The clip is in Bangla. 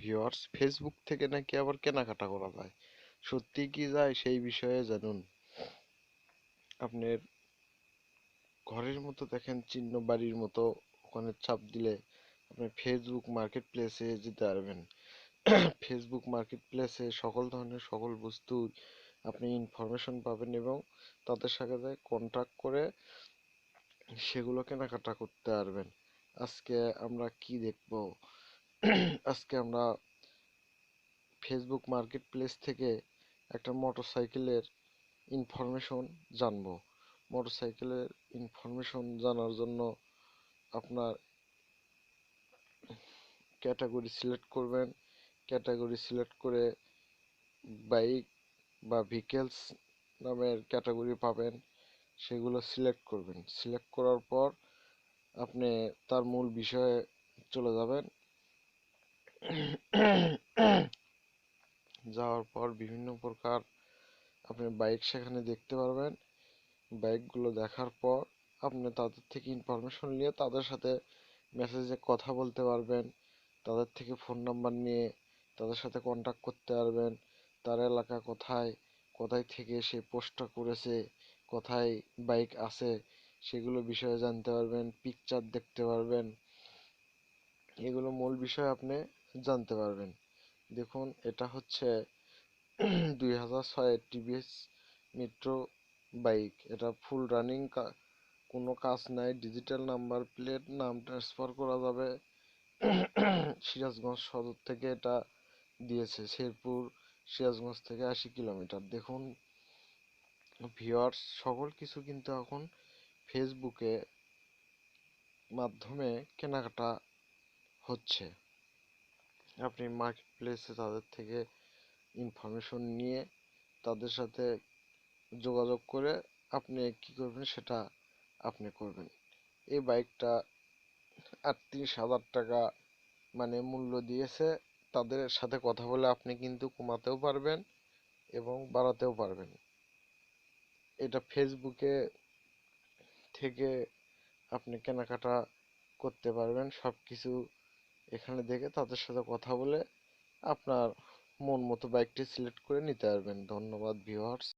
ভিউয়ার্স, ফেসবুক থেকে নাকি আবার কেনাকাটা করা যায়। সত্যি কি যায় সেই বিষয়ে জানুন। আপনার ঘরের মতো দেখেন চিহ্ন বাড়ির মতো, ওখানে চাপ দিলে আপনি ফেসবুক মার্কেট প্লেসে যেতে পারবেন। ফেসবুক মার্কেট প্লেসে সকল ধরনের সকল বস্তু আপনি ইনফরমেশন পাবেন এবং তাদের সাথে কন্ট্যাক্ট করে সেগুলো কেনাকাটা করতে পারবেন। আজকে আমরা কি দেখব? আজকে আমরা ফেসবুক মার্কেট প্লেস থেকে একটা মোটরসাইকেলের ইনফরমেশন জানবো। মোটরসাইকেলের ইনফরমেশন জানার জন্য আপনার ক্যাটাগরি সিলেক্ট করবেন। ক্যাটাগরি সিলেক্ট করে বাইক বা ভেহিকেলস নামের ক্যাটাগরি পাবেন, সেগুলো সিলেক্ট করবেন। সিলেক্ট করার পর আপনি তার মূল বিষয়ে চলে যাবেন। যাওয়ার পর বিভিন্ন প্রকার আপনি বাইক সেখানে দেখতে পারবেন। বাইকগুলো দেখার পর আপনি তাদের থেকে ইনফরমেশন নিয়ে তাদের সাথে মেসেজে কথা বলতে পারবেন। তাদের থেকে ফোন নাম্বার নিয়ে তাদের সাথে কন্ট্যাক্ট করতে পারবেন। তার এলাকা কোথায়, কোথায় থেকে সে পোস্টটা করেছে, কোথায় বাইক আছে সেগুলো বিষয়ে জানতে পারবেন। পিকচার দেখতে পারবেন। এগুলো মূল বিষয় আপনি জানতে পারবেন। দেখুন, এটা হচ্ছে 2006 টিভিএস মেট্রো বাইক। এটা ফুল রানিং, কোনো কাজ নাই। ডিজিটাল নাম্বার প্লেট, নাম ট্রান্সফার করা যাবে। সিরাজগঞ্জ সদর থেকে এটা দিয়েছে। শেরপুর সিরাজগঞ্জ থেকে 80 কিলোমিটার। দেখুন ভিউয়ার্স, সকল কিছু কিন্তু এখন ফেসবুকে মাধ্যমে কেনাকাটা হচ্ছে। আপনি মার্কেট প্লেসে তাদের থেকে ইনফরমেশন নিয়ে তাদের সাথে যোগাযোগ করে আপনি কি করবেন সেটা আপনি করবেন। এই বাইকটা 38,000 টাকা মানে মূল্য দিয়েছে। তাদের সাথে কথা বলে আপনি কিন্তু কমাতেও পারবেন এবং বাড়াতেও পারবেন। এটা ফেসবুকে থেকে আপনি কেনাকাটা করতে পারবেন। সব কিছু এখানে দেখে তাদের সাথে কথা বলে আপনার মন মতো বাইকটি সিলেক্ট করে নিতে পারবেন। ধন্যবাদ ভিউয়ার্স।